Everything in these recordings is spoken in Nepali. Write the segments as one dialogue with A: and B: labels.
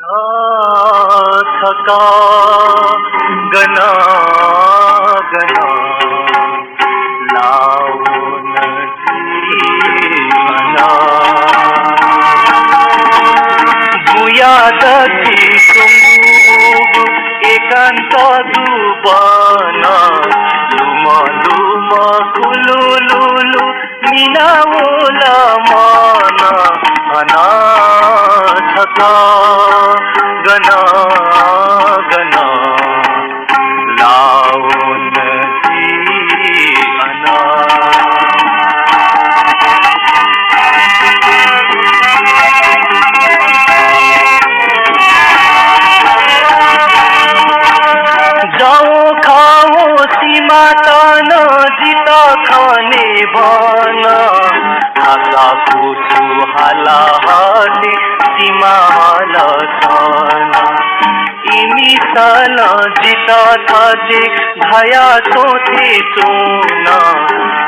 A: थका गना गना लावून जीवना बुयादची तुंबू एकांत दुबाना लुमा लुमा खुलुलुलु मिनावोला माना अनाथका गना गना लावून जीवना जाओ खाओ सीमा तान जिता खाने भाना हाला कुसु हाला हाले सीमा हाला थाना इमी साला जिता थाचे घाया चोथे चोना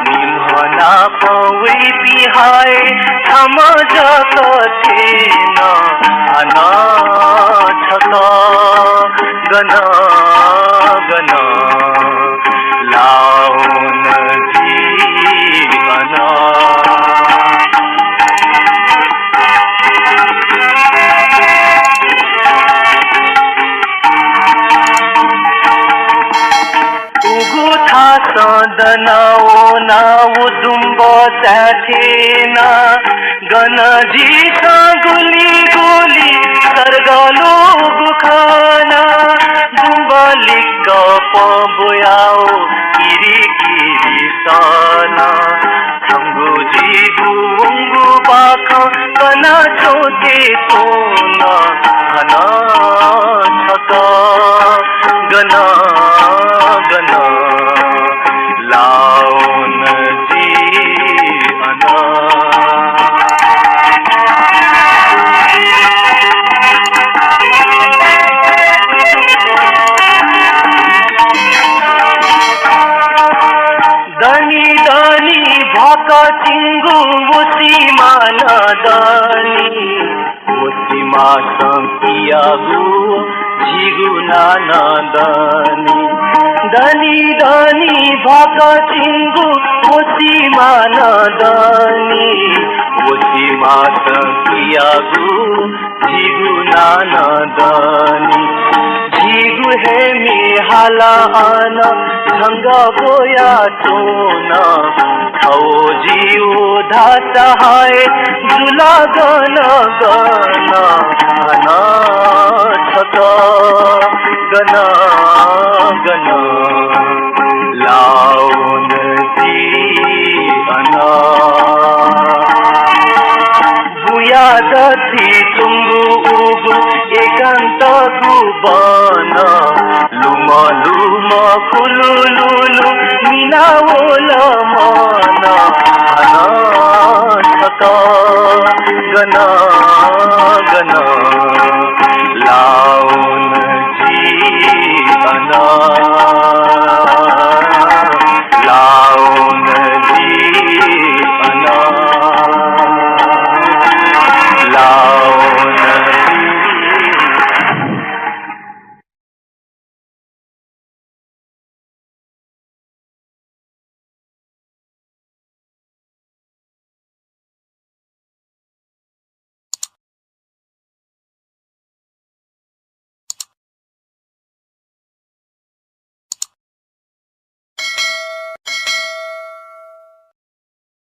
A: निम्हना पवै बिहाय थम जकथेना अनाथका गना गना लावून जीवना उगुथा सदनाओ नाउ दुम्ब त्याथेना गनजी गुली गुली सर्गलो बुखाना दुम्बलिक पबुयाओ किरी किरी साना थंगु जीबु उंगु बाख कना छोटे तोना घना छका गना गना लावून जीवना दनी दनी भाका चिंगु मुसीमा नदनी मुसीमा संकियागु झिगु नानदनी दनी दनी भाका चिंगु मुसीमा नदनी मुसीमा संकियागु झिगु नानदनी झिगु हे मी हाला आना झंगा बोया चोना खो जीव धाता हाय झुला गना गना अनाथका गना गना लावून जीवना बुयादची तुंबू उगु एकांत गुबाना लुमा लुमा खुलुलुलु मिनावोला माना अनाथका गना गना